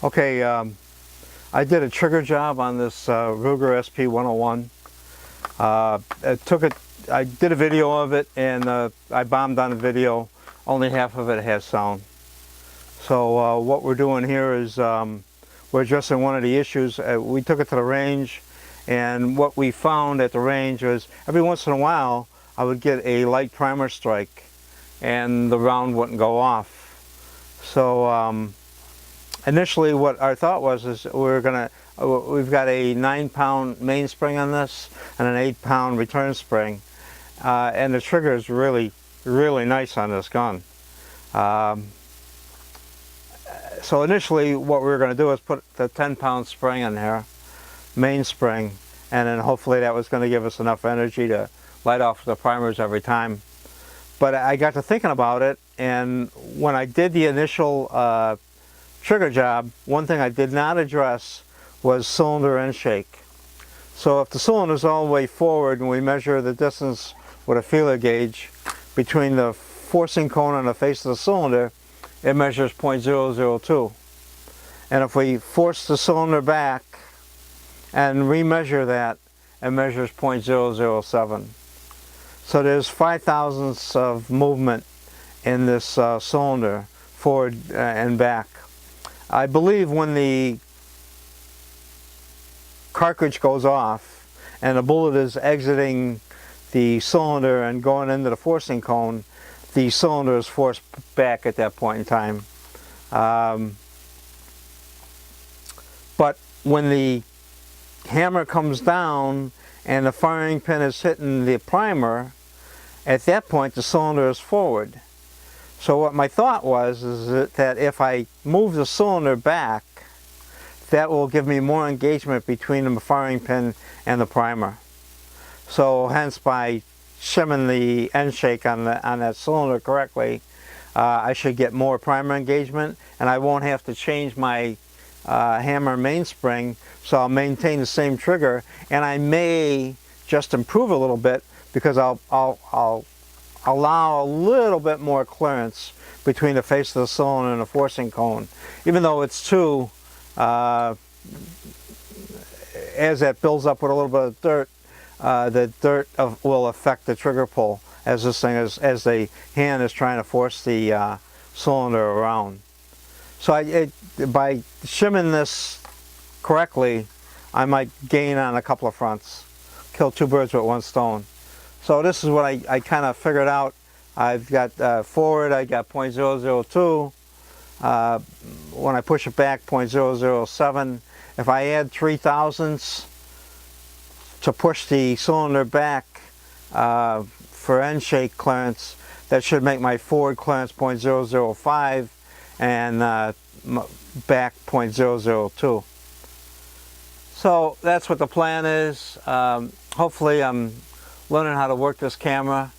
Okay, I did a trigger job on this Ruger SP101. I did a video of it, and I bombed on the video. Only half of it has sound. So what we're doing here is we're addressing one of the issues. We took it to the range, and what we found at the range was every once in a while I would get a light primer strike and the round wouldn't go off. So initially what our thought was is we've got a 9-pound mainspring on this and an 8-pound return spring, and the trigger is really nice on this gun. So initially what we were going to do is put the 10-pound spring in here, mainspring, and then hopefully that was going to give us enough energy to light off the primers every time. But I got to thinking about it, and when I did the initial trigger job, one thing I did not address was cylinder end shake. So if the cylinder is all the way forward and we measure the distance with a feeler gauge between the forcing cone and the face of the cylinder, it measures 0.002. And if we force the cylinder back and remeasure that, it measures 0.007. So there's 0.005 of movement in this cylinder, forward and back. I believe when the cartridge goes off and the bullet is exiting the cylinder and going into the forcing cone, the cylinder is forced back at that point in time. But when the hammer comes down and the firing pin is hitting the primer, at that point the cylinder is forward. So what my thought was is that if I move the cylinder back, that will give me more engagement between the firing pin and the primer. So hence, by shimming the end shake on that cylinder correctly, I should get more primer engagement, and I won't have to change my hammer mainspring, so I'll maintain the same trigger, and I may just improve a little bit because I'll allow a little bit more clearance between the face of the cylinder and the forcing cone. Even though it's two, as that builds up with a little bit of dirt, the dirt will affect the trigger pull as this thing is, as the hand is trying to force the cylinder around. So by shimming this correctly, I might gain on a couple of fronts, kill two birds with one stone. So this is what I kind of figured out. I've got forward, I got 0.002. When I push it back, 0.007. If I add 0.003 to push the cylinder back for end shake clearance, that should make my forward clearance 0.005 and back 0.002. So that's what the plan is. Hopefully I'm learning how to work this camera,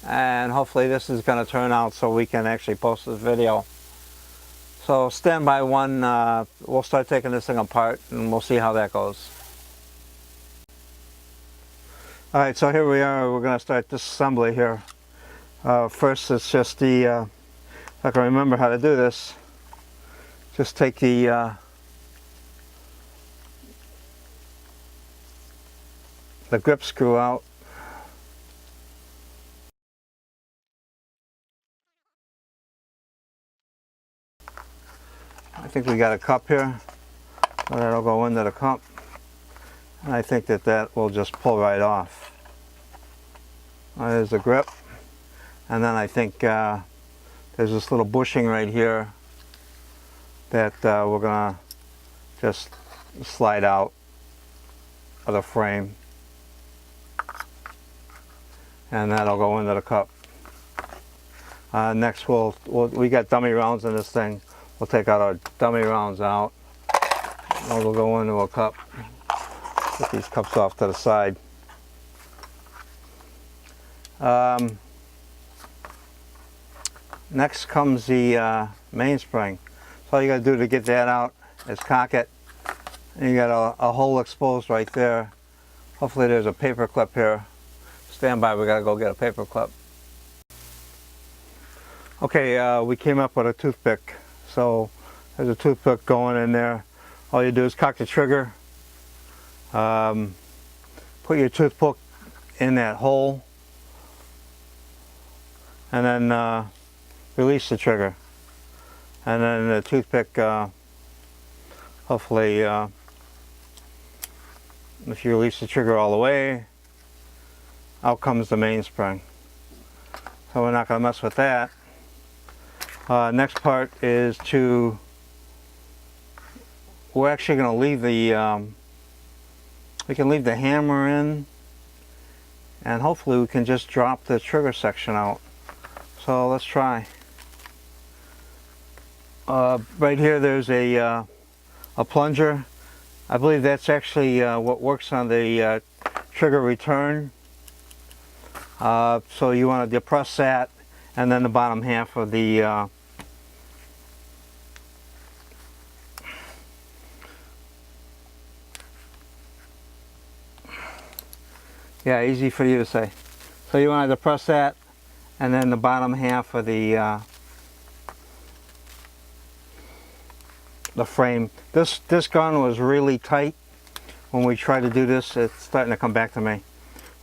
and hopefully this is going to turn out so we can actually post this video. So stand by one, we'll start taking this thing apart and we'll see how that goes. Alright, so here we are, we're going to start disassembly here. First it's just the, if I can remember how to do this, just take the grip screw out. I think we got a cup here, so that'll go into the cup, and I think that will just pull right off. There's the grip, and then I think there's this little bushing right here that we're gonna just slide out of the frame, and that'll go into the cup. Next we got dummy rounds in this thing. We'll take out our dummy rounds out, and we'll go into a cup. Put these cups off to the side. Next comes the mainspring. So all you got to do to get that out is cock it, and you got a hole exposed right there. Hopefully there's a paper clip here. Stand by, we got to go get a paper clip. Okay, we came up with a toothpick. So There's a toothpick going in there. All you do is cock the trigger, put your toothpick in that hole, and then release the trigger. And then the toothpick, hopefully, if you release the trigger all the way, out comes the mainspring. So we're not going to mess with that. Next part is we're actually going to leave we can leave the hammer in, and hopefully we can just drop the trigger section out. So let's try. Right here there's a plunger. I believe that's actually what works on the trigger return. So you want to depress that, and then the bottom half of the yeah, easy for you to say. So you want to depress that, and then the bottom half of the frame. This gun was really tight when we tried to do this. It's starting to come back to me.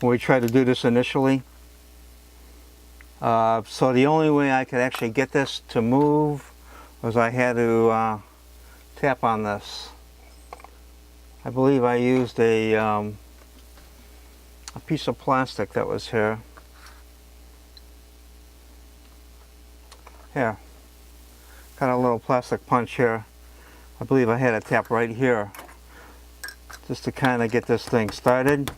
When we tried to do this initially. So the only way I could actually get this to move was I had to tap on this. I believe I used a piece of plastic that was here. Here. Got a little plastic punch here. I believe I had to tap right here just to kind of get this thing started,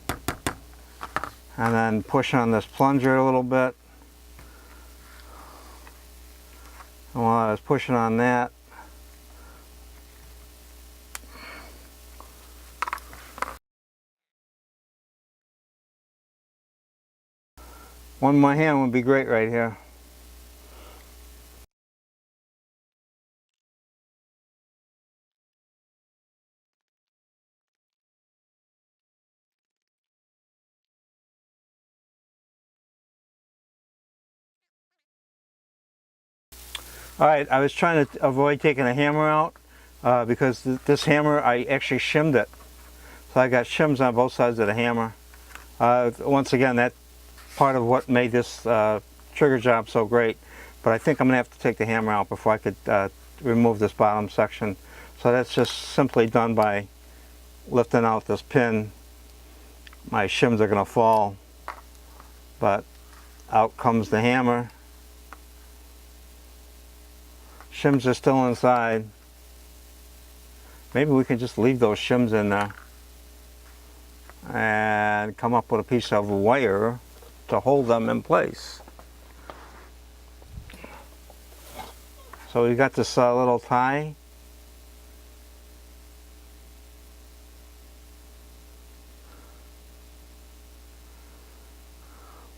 and then push on this plunger a little bit. And while I was pushing on that, one more hand would be great right here. Alright, I was trying to avoid taking a hammer out because this hammer, I actually shimmed it. So I got shims on both sides of the hammer. Once again, that part of what made this trigger job so great. But I think I'm going to have to take the hammer out before I could remove this bottom section. So that's just simply done by lifting out this pin. My shims are going to fall, but out comes the hammer. Shims are still inside. Maybe we can just leave those shims in there and come up with a piece of wire to hold them in place. So we've got this little tie.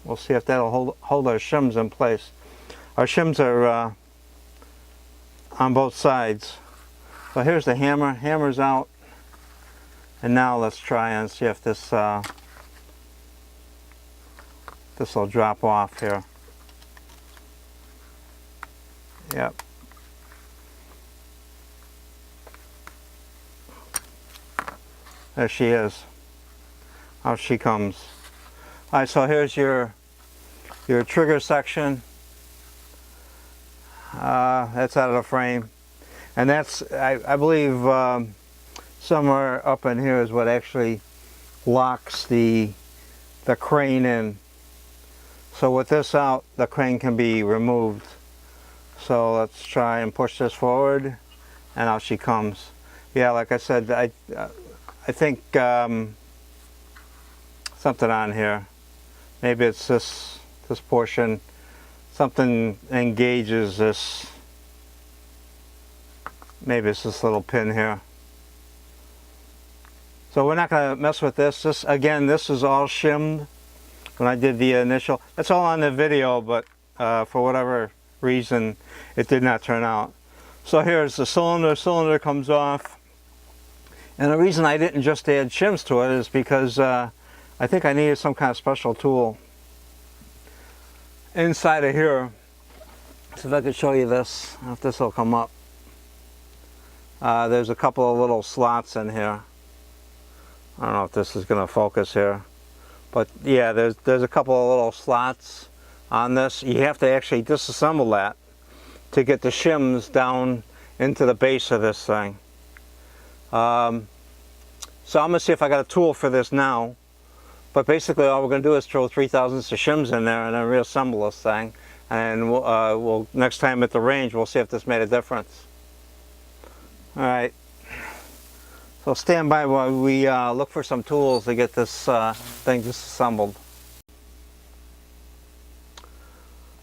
We'll see if that'll hold our shims in place. Our shims are on both sides. So here's the hammer. Hammer's out. And now let's try and see if this this will drop off here. Yep. There she is. Out she comes. Alright, so here's your trigger section. That's out of the frame, and that's I believe somewhere up in here is what actually locks the crane in. So with this out, the crane can be removed. So let's try and push this forward, and out she comes. Yeah, like I said, I think something on here. Maybe it's this portion. Something engages this. Maybe it's this little pin here. So we're not going to mess with this. Again, this is all shimmed when I did the initial. That's all on the video, but for whatever reason, it did not turn out. So here's the cylinder. Cylinder comes off. And the reason I didn't just add shims to it is because I think I needed some kind of special tool inside of here. So if I could show you this, if this will come up. there's a couple of little slots in here. I don't know if this is going to focus here, but yeah, there's a couple of little slots on this. You have to actually disassemble that to get the shims down into the base of this thing. So I'm going to see if I got a tool for this now. But basically all we're going to do is throw 3/1000 of shims in there and then reassemble this thing. And we'll next time at the range we'll see if this made a difference. Alright. So stand by while we look for some tools to get this thing disassembled.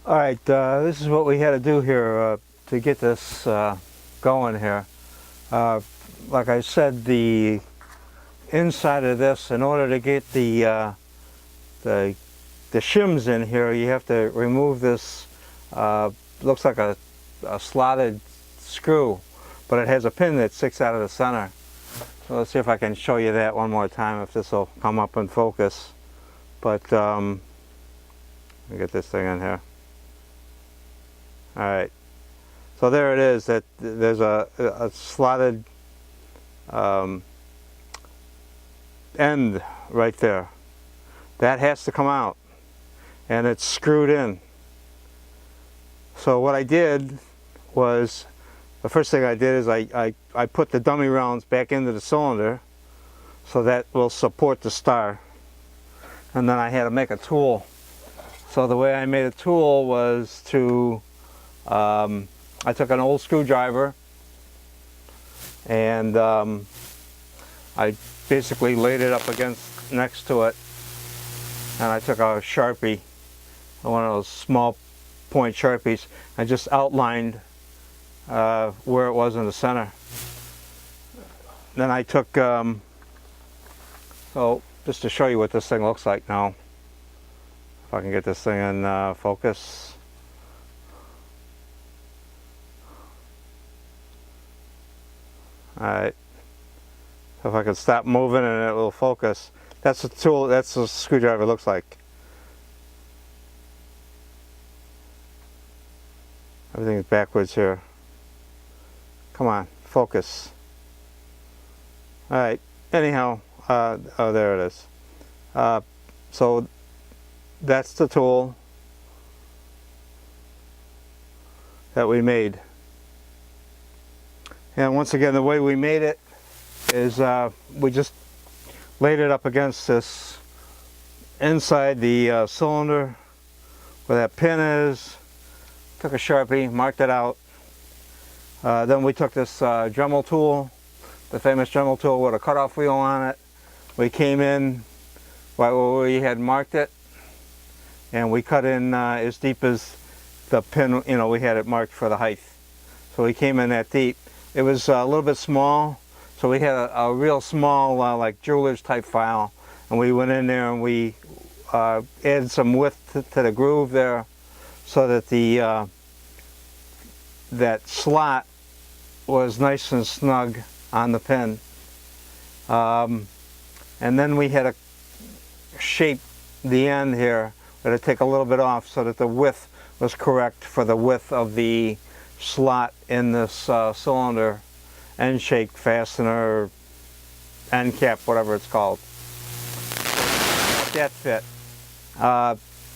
Alright, this is what we had to do here to get this going here. Like I said, the inside of this, in order to get the shims in here, you have to remove this, looks like a slotted screw, but it has a pin that sticks out of the center. So let's see if I can show you that one more time, if this will come up in focus. But let me get this thing in here. Alright, so there it is. That there's a slotted end right there. That has to come out, and it's screwed in. So what I did was, the first thing I did is I put the dummy rounds back into the cylinder so that will support the star. And then I had to make a tool. So the way I made a tool was to, I took an old screwdriver and I basically laid it up against next to it, and I took a Sharpie, one of those small point Sharpies, and just outlined where it was in the center. Then I took, so just to show you what this thing looks like now, if I can get this thing in focus. Alright, so if I can stop moving and it will focus. That's the tool, that's the screwdriver looks like. Everything is backwards here. Come on, focus. Alright, anyhow, oh, there it is. So that's the tool that we made. And once again, the way we made it is we just laid it up against this inside the cylinder where that pin is. Took a Sharpie, marked it out. Then we took this Dremel tool, the famous Dremel tool with a cutoff wheel on it. We came in right where we had marked it, and we cut in as deep as the pin, you know, we had it marked for the height. So we came in that deep. It was a little bit small, so we had a real small, like jeweler's type file, and we went in there and we added some width to the groove there, so that the that slot was nice and snug on the pin. And then we had to shape the end here. We had to take a little bit off so that the width was correct for the width of the slot in this cylinder, end shake fastener, end cap, whatever it's called. That fit.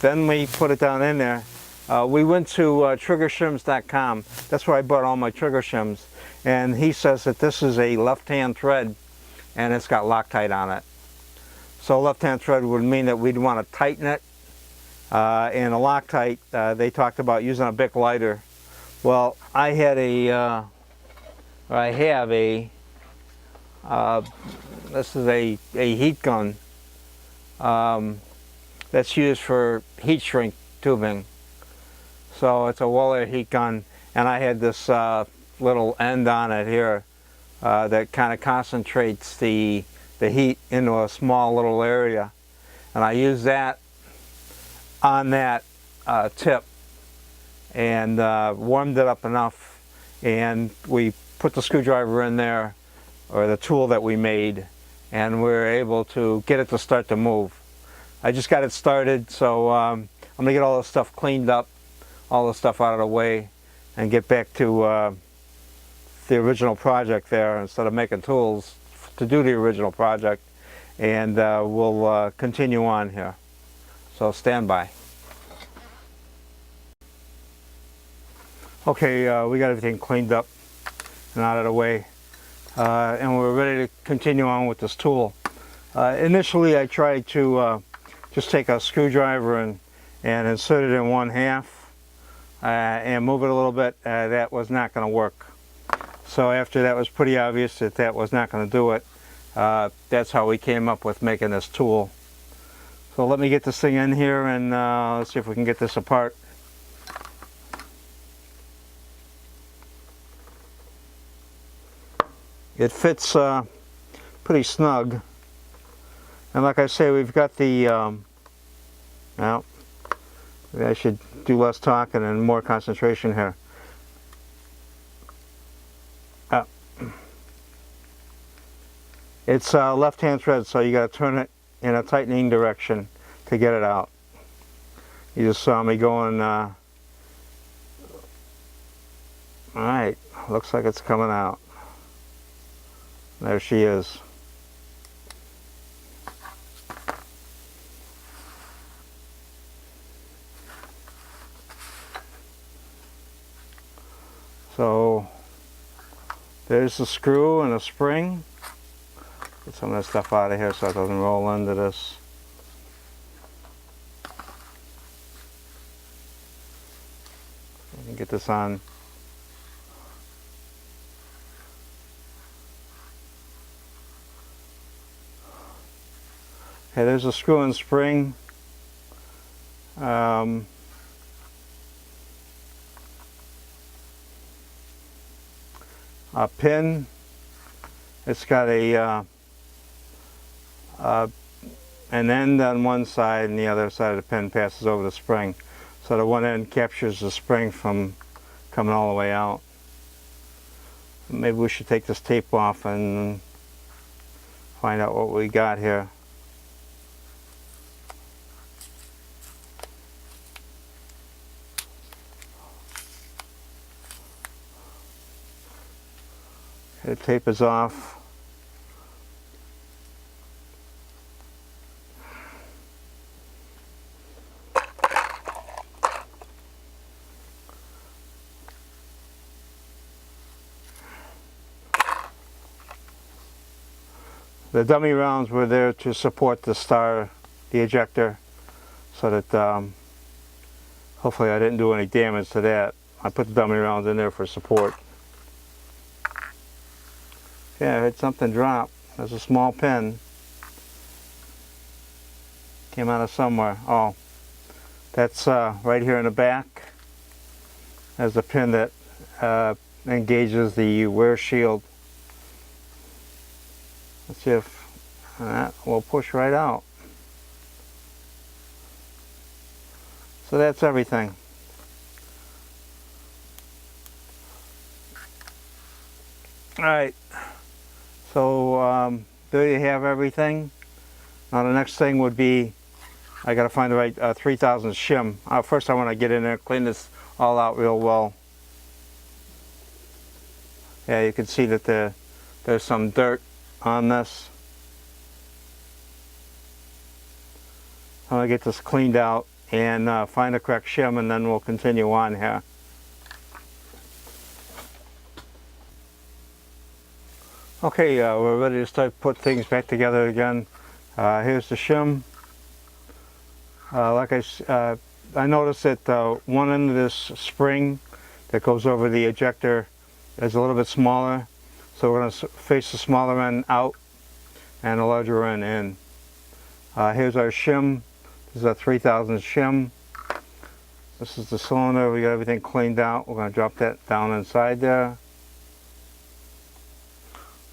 Then we put it down in there. We went to triggershims.com. That's where I bought all my trigger shims. And he says that this is a left-hand thread and it's got Loctite on it. So left-hand thread would mean that we'd want to tighten it. And a Loctite, they talked about using a Bic lighter. Well, I had a, I have a, this is a heat gun that's used for heat shrink tubing. So it's a Waller heat gun, and I had this little end on it here that kind of concentrates the heat into a small little area. And I used that on that tip and warmed it up enough, and we put the screwdriver in there, or the tool that we made, and we were able to get it to start to move. I just got it started, so I'm going to get all this stuff cleaned up, all the stuff out of the way, and get back to the original project there instead of making tools to do the original project, and we'll continue on here. So stand by. Okay, we got everything cleaned up and out of the way, and we're ready to continue on with this tool. Initially I tried to just take a screwdriver and insert it in one half and move it a little bit. That was not going to work. So after that was pretty obvious that that was not going to do it, that's how we came up with making this tool. So let me get this thing in here and let's see if we can get this apart. It fits pretty snug, and like I say, we've got the well, maybe I should do less talking and more concentration here. It's left-hand thread, so you got to turn it in a tightening direction to get it out. You just saw me going. All right, looks like it's coming out. There she is. So there's the screw and a spring. Get some of this stuff out of here so it doesn't roll into this. I can get this on. Okay, there's a screw and spring. A pin. It's got an end on one side, and the other side of the pin passes over the spring. So the one end captures the spring from coming all the way out. Maybe we should take this tape off and find out what we got here. The tape is off. The dummy rounds were there to support the the ejector, so that hopefully I didn't do any damage to that. I put the dummy rounds in there for support. Yeah, I heard something drop. There's a small pin. Came out of somewhere. Oh, that's right here in the back. There's a pin that engages the wear shield. Let's see if that will push right out. So that's everything. Alright, so there you have everything. Now the next thing would be, I got to find the right 3000 shim. First I want to get in there, clean this all out real well. Yeah, you can see that there's some dirt on this. I'm going to get this cleaned out and find the correct shim, and then we'll continue on here. Okay, we're ready to start put things back together again. Here's the shim. I noticed that one end of this spring that goes over the ejector is a little bit smaller, so we're going to face the smaller end out and the larger end in. Here's our shim. This is a 3000 shim. This is the cylinder. We got everything cleaned out. We're going to drop that down inside there.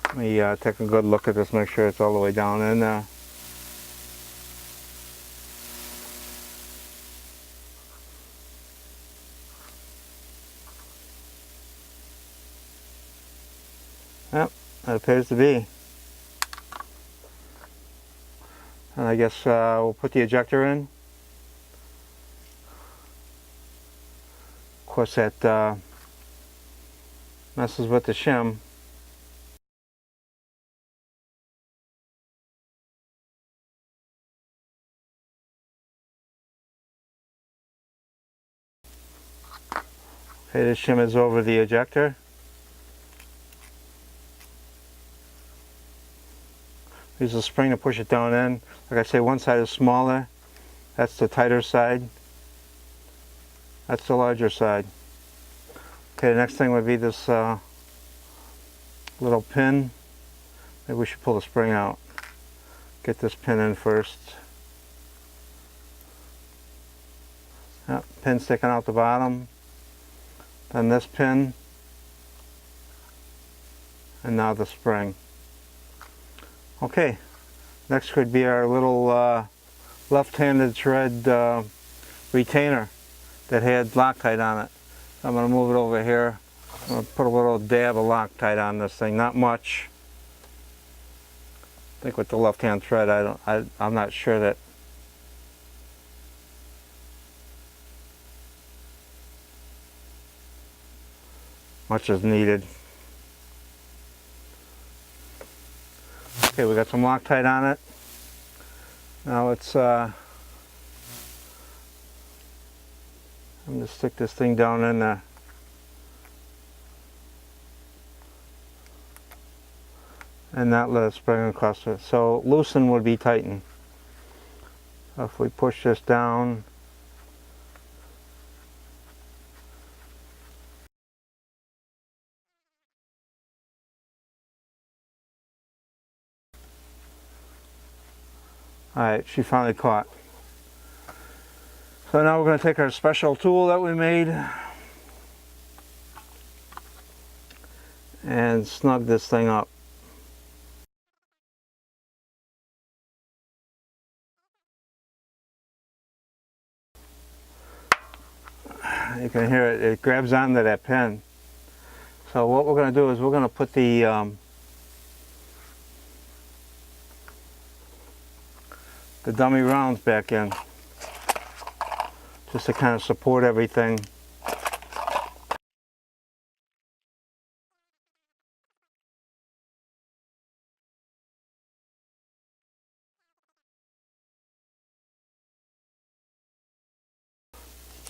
Let me take a good look at this, make sure it's all the way down in there. Yep, it appears to be. And I guess we'll put the ejector in. Of course, that messes with the shim. Okay, the shim is over the ejector. Use a spring to push it down in. Like I say, one side is smaller. That's the tighter side. That's the larger side. Okay, the next thing would be this little pin. Maybe we should pull the spring out. Get this pin in first. Yep, pin sticking out the bottom. Then this pin. And now the spring. Okay, next could be our little left-handed thread retainer that had Loctite on it. I'm going to move it over here. I'm going to put a little dab of Loctite on this thing, not much. I think with the left-hand thread, I'm not sure that much is needed. Okay, we got some Loctite on it. Now let's I'm going to stick this thing down in there. And not let it spring across it. So loosen would be tighten. So if we push this down, alright, she finally caught. So now we're going to take our special tool that we made and snug this thing up. You can hear it, it grabs onto that pin. So what we're going to do is we're going to put the dummy rounds back in, just to kind of support everything.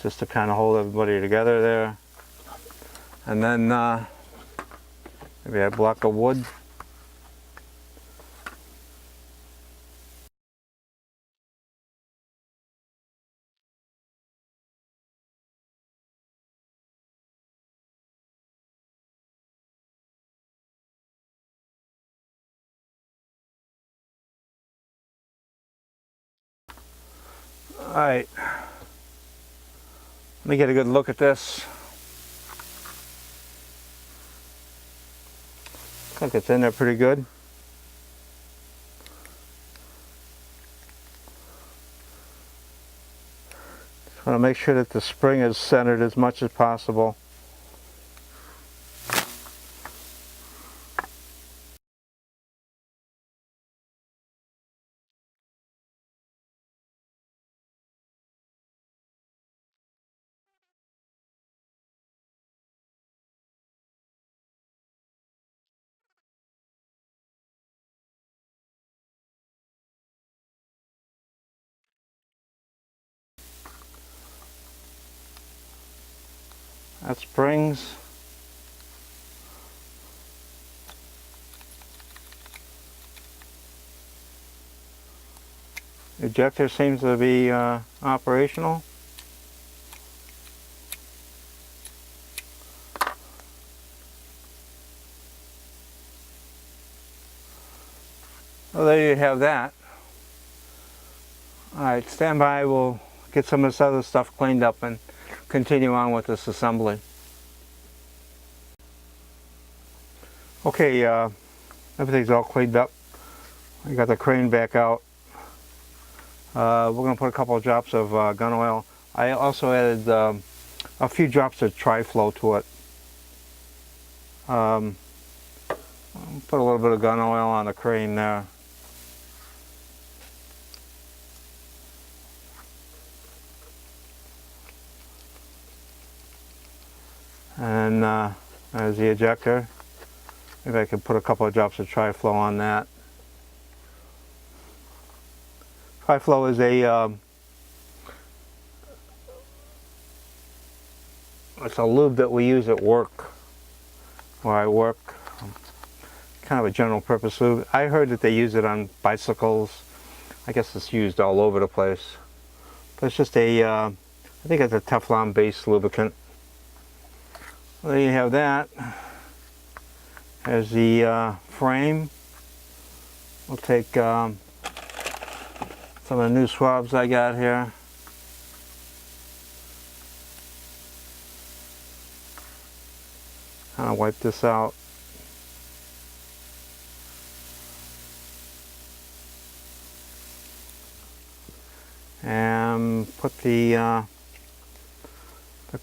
Just to kind of hold everybody together there. And then maybe a block of wood. Alright, let me get a good look at this. I think it's in there pretty good. Just want to make sure that the spring is centered as much as possible. That springs. Ejector seems to be operational. Well, there you have that. Alright, stand by. We'll get some of this other stuff cleaned up and continue on with this assembly. Okay, everything's all cleaned up. I got the crane back out. We're going to put a couple of drops of gun oil. I also added a few drops of tri-flow to it. Put a little bit of gun oil on the crane there. And There's the ejector. Maybe I could put a couple of drops of tri-flow on that. Tri-flow is it's a lube that we use at work, where I work. Kind of a general purpose lube. I heard that they use it on bicycles. I guess it's used all over the place. But it's just I think it's a Teflon based lubricant. Well, there you have that. There's the frame. We'll take some of the new swabs I got here. Kind of wipe this out. And put the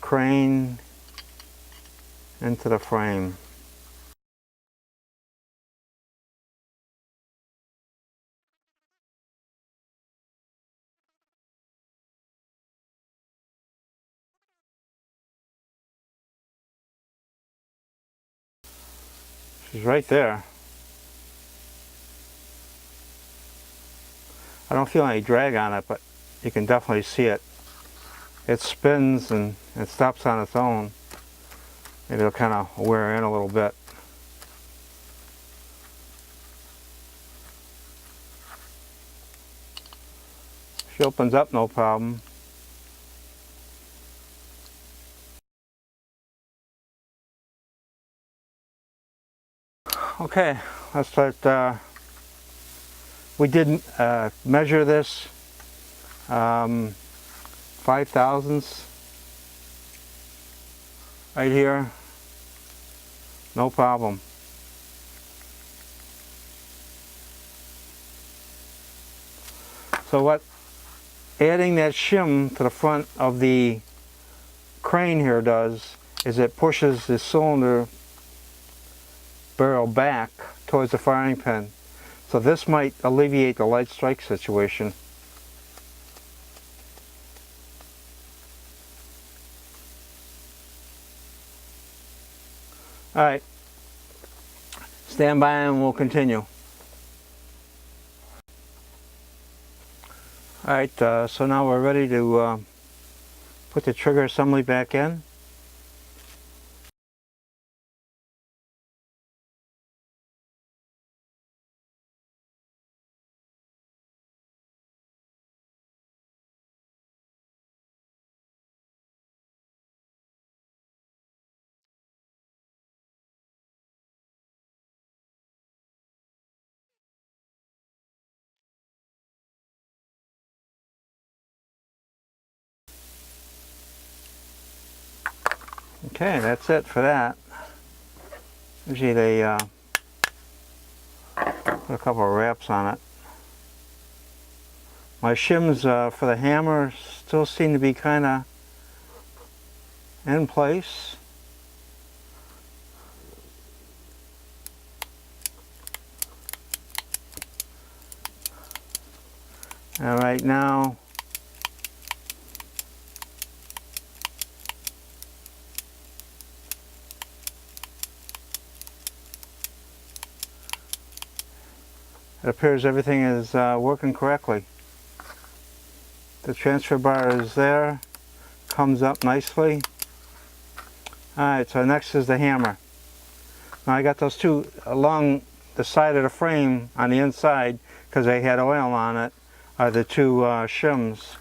crane into the frame. She's right there. I don't feel any drag on it, but you can definitely see it. It spins and it stops on its own. Maybe it'll kind of wear in a little bit. She opens up no problem. Okay, let's start. We did measure this 5 thousandths right here, no problem. So what adding that shim to the front of the crane here does is it pushes the cylinder barrel back towards the firing pin. So this might alleviate the light strike situation. Alright, stand by and we'll continue. Alright, so now we're ready to put the trigger assembly back in. Okay, that's it for that. Usually they put a couple of wraps on it. My shims for the hammer still seem to be kind of in place. And right now, it appears everything is working correctly. The transfer bar is there, comes up nicely. Alright, so next is the hammer. Now I got those two along the side of the frame on the inside because they had oil on it, are the two shims.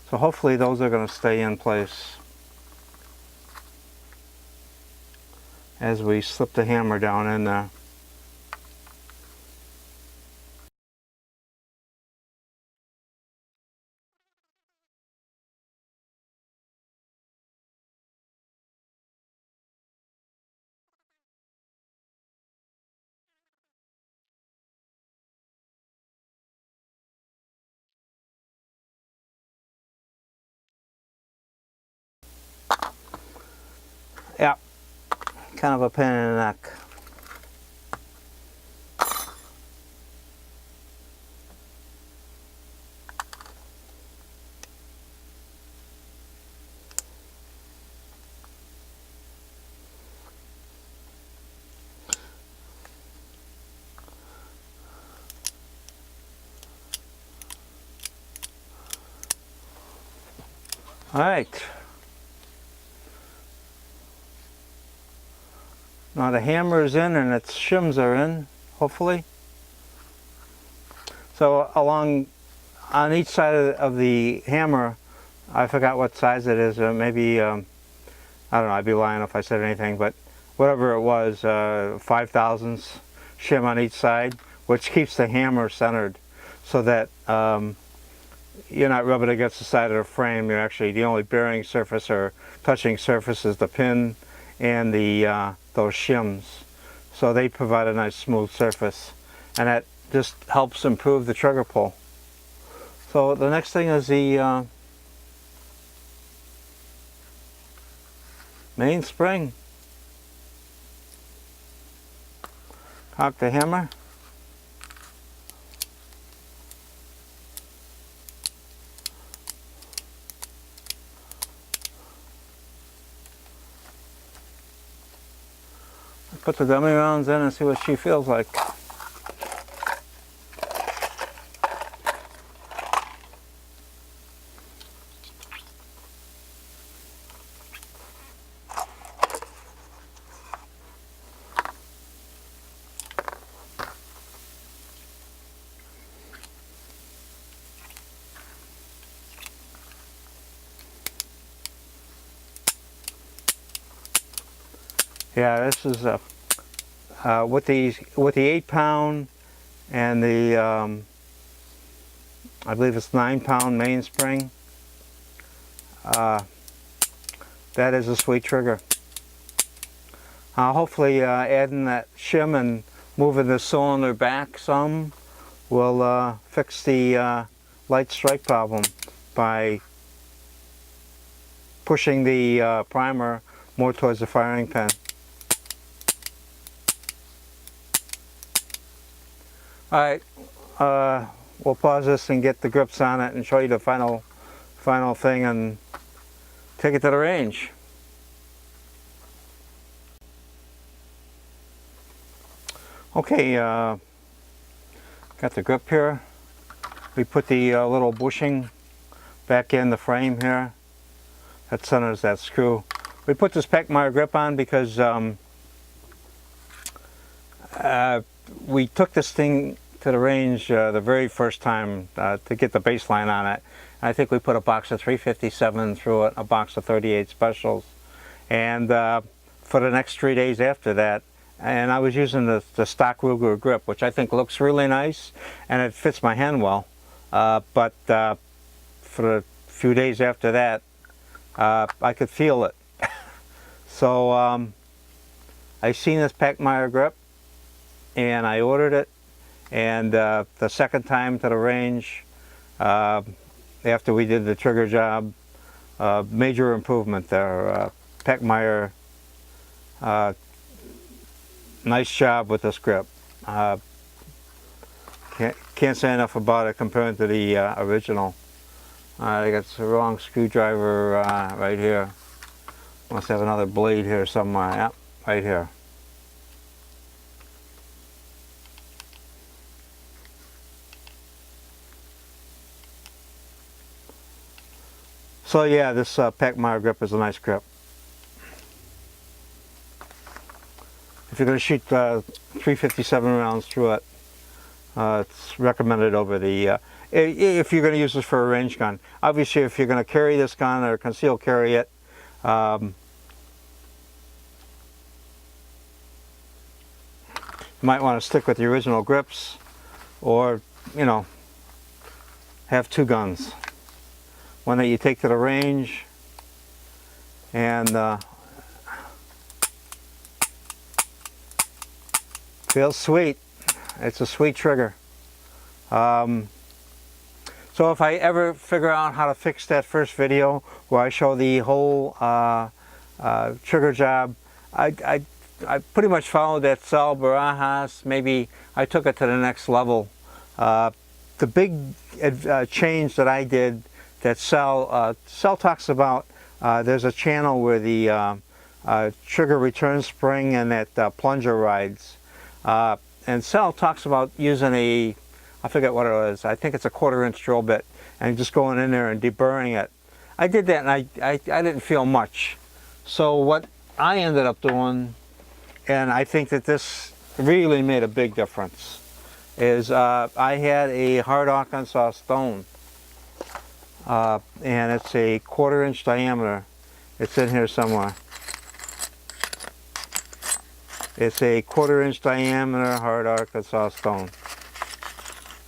So hopefully those are going to stay in place as we slip the hammer down in there. Yeah, kind of a pain in the neck. All right. Now the hammer is in and its shims are in, hopefully. So on each side of the hammer, I forgot what size it is, maybe, I don't know, I'd be lying if I said anything, but whatever it was, 5/1000 shim on each side, which keeps the hammer centered so that you're not rubbing against the side of the frame. You're actually, the only bearing surface or touching surface is the pin and those shims. So they provide a nice smooth surface, and that just helps improve the trigger pull. So the next thing is the main spring. Cock the hammer. Put the dummy rounds in and see what she feels like. Yeah, this is with the 8-pound and the I believe it's 9-pound mainspring. That is a sweet trigger. Hopefully adding that shim and moving the cylinder back some will fix the light strike problem by pushing the primer more towards the firing pin. Alright, we'll pause this and get the grips on it and show you the final thing and take it to the range. Okay, got the grip here. We put the little bushing back in the frame here. That centers that screw. We put this Pechmeyer grip on because we took this thing to the range the very first time to get the baseline on it. I think we put a box of 357 through it, a box of 38 specials, and for the next 3 days after that, and I was using the stock Ruger grip, which I think looks really nice and it fits my hand well, but for a few days after that I could feel it. So I seen this Pechmeyer grip and I ordered it, and the second time to the range after we did the trigger job, major improvement there. Pechmeyer, nice job with this grip. Can't say enough about it compared to the original. I got the wrong screwdriver right here. Must have another blade here somewhere. Yep, right here. So yeah, this Pechmeyer grip is a nice grip. If you're going to shoot 357 rounds through it, it's recommended over the, if you're going to use this for a range gun. Obviously, if you're going to carry this gun or conceal carry it, you might want to stick with the original grips, or, you know, have two guns. One that you take to the range, and feels sweet. It's a sweet trigger. So if I ever figure out how to fix that first video where I show the whole trigger job, I pretty much followed that Sal Barajas. Maybe I took it to the next level. The big change that I did that Sal talks about, there's a channel where the trigger return spring and that plunger rides. And Sal talks about using a, I forget what it was, I think it's a 1/4 inch drill bit, and just going in there and deburring it. I did that and I didn't feel much. So what I ended up doing, and I think that this really made a big difference, is I had a hard Arkansas stone, and it's a 1/4 inch diameter. It's in here somewhere. It's a 1/4 inch diameter hard Arkansas stone,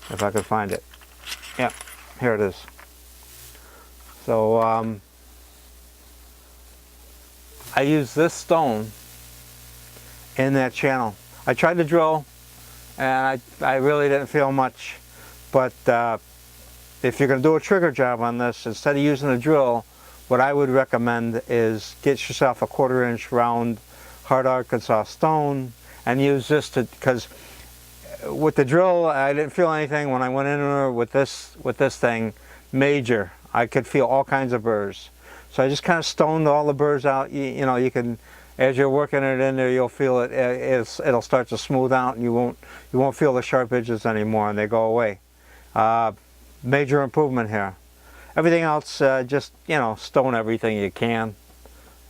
if I could find it. Yeah, here it is. So I used this stone in that channel. I tried to drill and I really didn't feel much, but if you're going to do a trigger job on this, instead of using a drill, what I would recommend is get yourself a 1/4 inch round hard Arkansas stone and use this to, because with the drill I didn't feel anything. When I went in there with this thing, major, I could feel all kinds of burrs. So I just kind of stoned all the burrs out. You know, you can, as you're working it in there, you'll feel it. It'll start to smooth out, and you won't feel the sharp edges anymore, and they go away. Major improvement here. Everything else, just, you know, stone everything you can.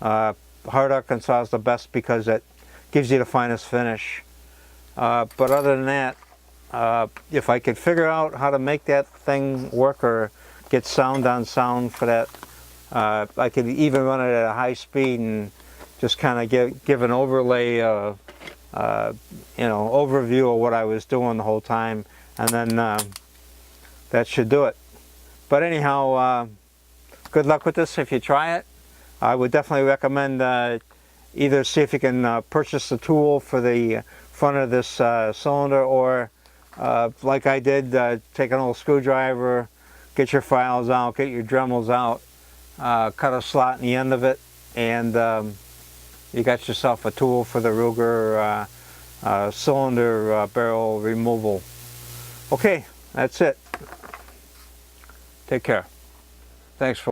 Hard Arkansas is the best because it gives you the finest finish. But other than that, if I could figure out how to make that thing work or get sound on sound for that, I could even run it at a high speed and just kind of give an overlay, you know, overview of what I was doing the whole time, and then that should do it. But anyhow, good luck with this if you try it. I would definitely recommend either see if you can purchase the tool for the front of this cylinder, or like I did, take an old screwdriver, get your files out, get your Dremels out, cut a slot in the end of it, and you got yourself a tool for the Ruger cylinder barrel removal. Okay, that's it. Take care. Thanks for